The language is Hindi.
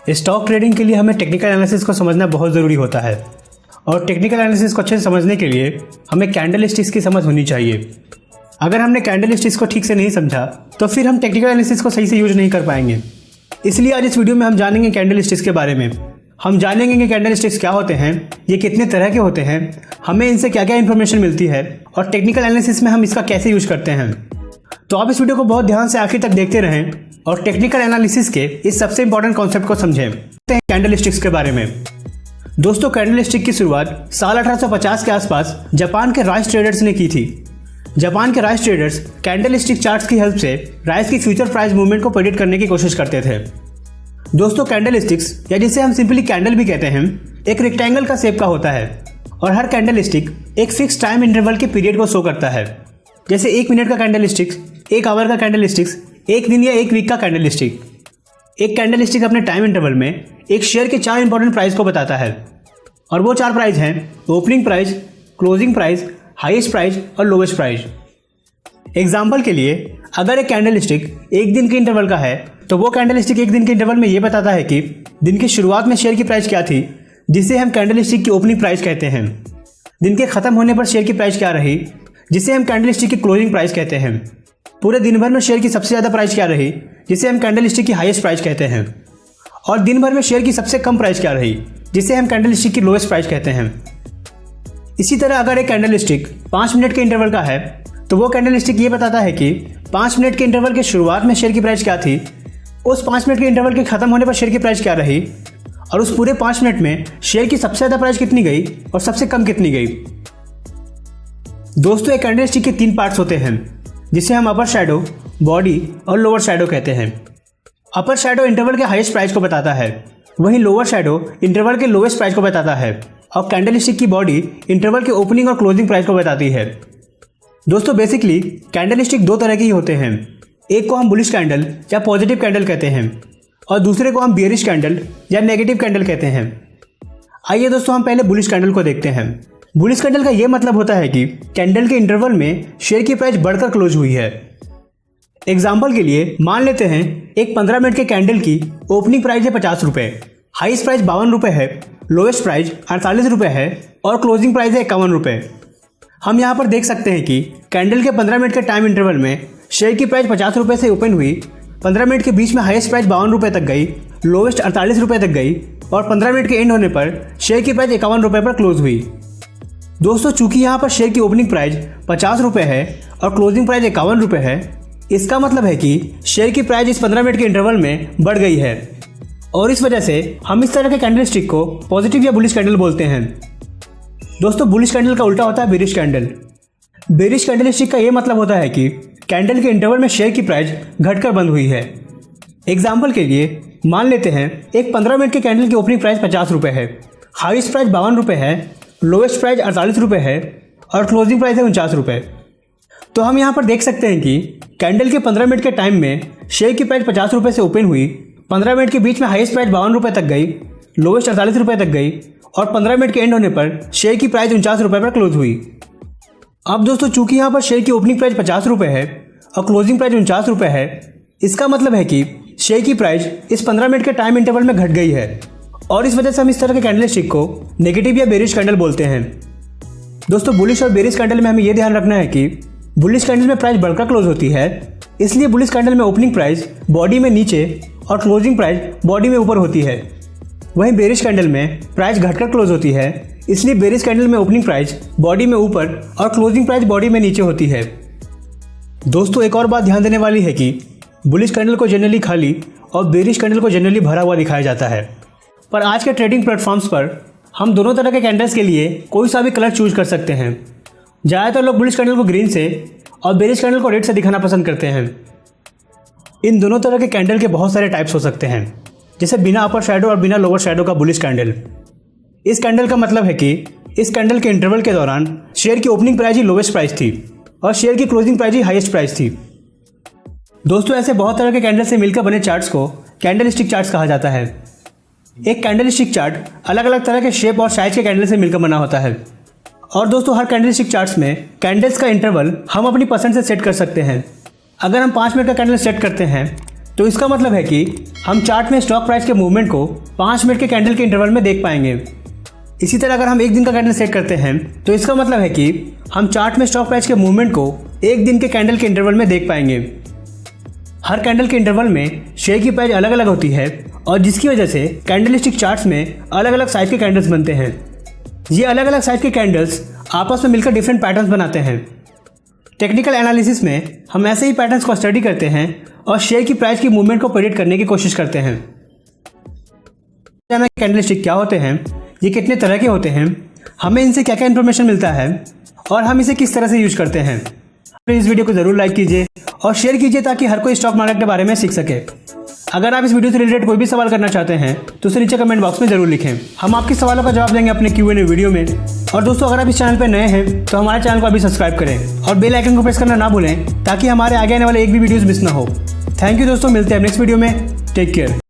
स्टॉक ट्रेडिंग के लिए हमें टेक्निकल एनालिसिस को समझना बहुत ज़रूरी होता है और टेक्निकल एनालिसिस को अच्छे से समझने के लिए हमें कैंडल स्टिक्स की समझ होनी चाहिए। अगर हमने कैंडल स्टिक्स को ठीक से नहीं समझा तो फिर हम टेक्निकल एनालिसिस को सही से यूज नहीं कर पाएंगे। इसलिए आज इस वीडियो में हम जानेंगे कैंडल स्टिक्स के बारे में। हम जानेंगे कि कैंडल स्टिक्स क्या होते हैं, ये कितने तरह के होते हैं, हमें इनसे क्या क्या इन्फॉर्मेशन मिलती है और टेक्निकल एनालिसिस में हम इसका कैसे यूज करते हैं। तो आप इस वीडियो को बहुत ध्यान से आखिर तक देखते रहें और टेक्निकल एनालिसिस के इस सबसे इंपॉर्टेंट कॉन्सेप्ट को समझें। कैंडल स्टिक्स के बारे में दोस्तों, कैंडल स्टिक की शुरुआत साल 1850 के आसपास जापान के राइस ट्रेडर्स ने की थी। जापान के rice traders candle stick charts की हेल्प से राइस की फ्यूचर प्राइस मूवमेंट को प्रेडिक्ट करने की कोशिश करते थे। दोस्तों, कैंडल स्टिक्स या जिसे हम सिंपली कैंडल भी कहते हैं, एक रेक्टेंगल का शेप का होता है और हर कैंडल स्टिक एक फिक्स टाइम इंटरवल के पीरियड को शो करता है। जैसे 1 मिनट का कैंडल स्टिक्स, 1 आवर का कैंडल स्टिक्स, 1 दिन या 1 वीक का कैंडल स्टिक। एक कैंडल स्टिक अपने टाइम इंटरवल में एक शेयर के 4 इंपॉर्टेंट प्राइस को बताता है और वो 4 प्राइस हैं opening price, closing price, highest price और लोवेस्ट प्राइस। एग्जाम्पल के लिए, अगर एक कैंडल स्टिक 1 दिन के इंटरवल का है तो वो कैंडल स्टिक 1 दिन के इंटरवल में ये बताता है कि दिन की शुरुआत में शेयर की प्राइस क्या थी, जिसे हम कैंडल स्टिक की ओपनिंग प्राइस कहते हैं। दिन के खत्म होने पर शेयर की प्राइस क्या रही, जिसे हम कैंडल स्टिक की क्लोजिंग प्राइस कहते हैं। पूरे दिन भर में शेयर की सबसे ज़्यादा प्राइस क्या रही, जिसे हम कैंडल स्टिक की हाईएस्ट प्राइस कहते हैं। और दिन भर में शेयर की सबसे कम प्राइस क्या रही, जिसे हम कैंडल स्टिक की लोएस्ट प्राइस कहते हैं। इसी तरह अगर एक कैंडल स्टिक 5 मिनट के इंटरवल का है तो वो कैंडल स्टिक ये बताता है कि 5 मिनट के इंटरवल के शुरुआत में शेयर की प्राइस क्या थी, उस 5 मिनट के इंटरवल के खत्म होने पर शेयर की प्राइस क्या रही और उस पूरे 5 मिनट में शेयर की सबसे ज़्यादा प्राइस कितनी गई और सबसे कम कितनी गई। दोस्तों, एक कैंडल स्टिक के 3 पार्ट्स होते हैं, जिसे हम अपर शैडो, बॉडी और लोअर शैडो कहते हैं। अपर शैडो इंटरवल के हाईएस्ट प्राइस को बताता है, वहीं लोअर शैडो इंटरवल के लोवेस्ट प्राइस को बताता है और कैंडल स्टिक की बॉडी इंटरवल के ओपनिंग और क्लोजिंग प्राइस को बताती है। दोस्तों, बेसिकली कैंडल स्टिक 2 तरह की होते हैं। एक को हम बुलिश कैंडल या पॉजिटिव कैंडल कहते हैं और दूसरे को हम बियरिश कैंडल या नेगेटिव कैंडल कहते हैं। आइए दोस्तों, हम पहले बुलिश कैंडल को देखते हैं। बुलिश कैंडल का यह मतलब होता है कि कैंडल के इंटरवल में शेयर की प्राइस बढ़कर क्लोज हुई है। एग्जाम्पल के लिए मान लेते हैं एक 15 मिनट के कैंडल की ओपनिंग प्राइस है 50 रुपये, हाईएस्ट प्राइस 52 रुपये है, लोएस्ट प्राइस 48 रुपये है और क्लोजिंग प्राइस है 51 रुपये। हम यहाँ पर देख सकते हैं कि कैंडल के 15 मिनट के टाइम इंटरवल में शेयर की प्राइस 50 रुपये से ओपन हुई, 15 मिनट के बीच में हाईएस्ट प्राइस 52 रुपये तक गई, लोएस्ट 48 रुपये तक गई और 15 मिनट के एंड होने पर शेयर की प्राइस 51 रुपये पर क्लोज हुई। दोस्तों, चूंकि यहाँ पर शेयर की ओपनिंग प्राइस 50 रुपये है और क्लोजिंग प्राइस 51 रुपये है, इसका मतलब है कि शेयर की प्राइस इस 15 मिनट के इंटरवल में बढ़ गई है और इस वजह से हम इस तरह के कैंडल स्टिक को पॉजिटिव या बुलिश कैंडल बोलते हैं। दोस्तों, बुलिश कैंडल का उल्टा होता है bearish candle. Bearish candle stick का यह मतलब होता है कि कैंडल के इंटरवल में शेयर की प्राइस घटकर बंद हुई है। एग्जाम्पल के लिए मान लेते हैं एक 15 मिनट के कैंडल की ओपनिंग प्राइस 50 रुपये है, हाईएस्ट प्राइस 52 रुपये है, लोएस्ट प्राइस 48 रुपये है और क्लोजिंग प्राइस है 49 रुपये। तो हम यहाँ पर देख सकते हैं कि कैंडल के 15 मिनट के टाइम में शेयर की प्राइस 50 रुपये से ओपन हुई, 15 मिनट के बीच में हाईएस्ट प्राइस 52 रुपये तक गई, लोएस्ट 48 रुपये तक गई और 15 मिनट के एंड होने पर शेयर की प्राइस 49 रुपये पर क्लोज हुई। अब दोस्तों, चूंकि यहाँ पर शेयर की ओपनिंग प्राइस 50 रुपये है और क्लोजिंग प्राइस 49 रुपये है, इसका मतलब है कि शेयर की प्राइस इस 15 मिनट के टाइम इंटरवल में घट गई है और इस वजह से हम इस तरह के कैंडल स्टिक को नेगेटिव या बेरिश कैंडल बोलते हैं। दोस्तों, बुलिश और बेरिश कैंडल में हमें यह ध्यान रखना है कि बुलिश कैंडल में प्राइस बढ़कर क्लोज होती है, इसलिए बुलिश कैंडल में ओपनिंग प्राइस बॉडी में नीचे और क्लोजिंग प्राइस बॉडी में ऊपर होती है। वहीं बेरिश कैंडल में प्राइस घटकर क्लोज होती है, इसलिए बेरिश कैंडल में ओपनिंग प्राइस बॉडी में ऊपर और क्लोजिंग प्राइस बॉडी में नीचे होती है। दोस्तों, एक और बात ध्यान देने वाली है कि बुलिश कैंडल को जनरली खाली और बेरिश कैंडल को जनरली भरा हुआ दिखाया जाता है। पर आज के ट्रेडिंग प्लेटफॉर्म्स पर हम दोनों तरह के कैंडल्स के लिए कोई सा भी कलर चूज कर सकते हैं। ज़्यादातर लोग बुलिश कैंडल को ग्रीन से और बेरिश कैंडल को रेड से दिखाना पसंद करते हैं। इन दोनों तरह के कैंडल के बहुत सारे टाइप्स हो सकते हैं, जैसे बिना अपर शैडो और बिना लोअर शैडो का बुलिश कैंडल। इस कैंडल का मतलब है कि इस कैंडल के इंटरवल के दौरान शेयर की ओपनिंग प्राइस ही लोवेस्ट प्राइस थी और शेयर की क्लोजिंग प्राइस ही हाईएस्ट प्राइस थी। दोस्तों, ऐसे बहुत तरह के कैंडल से मिलकर बने चार्ट्स को कैंडल स्टिक चार्ट्स कहा जाता है। एक कैंडल स्टिक चार्ट अलग अलग तरह के शेप और साइज के कैंडल से मिलकर बना होता है और दोस्तों, हर कैंडल स्टिक चार्ट्स में कैंडल्स का इंटरवल हम अपनी पसंद से सेट कर सकते हैं। अगर हम 5 मिनट का कैंडल सेट करते हैं तो इसका मतलब है कि हम चार्ट में स्टॉक प्राइस के मूवमेंट को 5 मिनट के कैंडल के इंटरवल में देख पाएंगे। इसी तरह अगर हम एक दिन का कैंडल सेट करते हैं तो इसका मतलब है कि हम चार्ट में स्टॉक प्राइस के मूवमेंट को एक दिन के कैंडल के इंटरवल में देख पाएंगे। हर कैंडल के इंटरवल में शेयर की प्राइस अलग अलग होती है और जिसकी वजह से कैंडलस्टिक चार्ट्स में अलग अलग साइज के कैंडल्स बनते हैं। ये अलग अलग साइज के कैंडल्स आपस में मिलकर डिफरेंट पैटर्न्स बनाते हैं। टेक्निकल एनालिसिस में हम ऐसे ही पैटर्न्स को स्टडी करते हैं और शेयर की प्राइस की मूवमेंट को प्रेडिक्ट करने की कोशिश करते हैं। कैंडलस्टिक क्या होते हैं, ये कितने तरह के होते हैं, हमें इनसे क्या क्या इन्फॉर्मेशन मिलता है और हम इसे किस तरह से यूज करते हैं। इस वीडियो को जरूर लाइक कीजिए और शेयर कीजिए ताकि हर कोई स्टॉक मार्केट के बारे में सीख सके। अगर आप इस वीडियो से रिलेटेड कोई भी सवाल करना चाहते हैं तो उसे नीचे कमेंट बॉक्स में जरूर लिखें। हम आपके सवालों का जवाब देंगे अपने Q&A वीडियो में। और दोस्तों, अगर आप इस चैनल पर नए हैं तो हमारे चैनल को अभी सब्सक्राइब करें और बेल आइकन को प्रेस करना ना भूलें ताकि हमारे आगे आने वाले एक भी वीडियोस मिस ना हो। थैंक यू दोस्तों, मिलते हैं नेक्स्ट वीडियो में। Take care.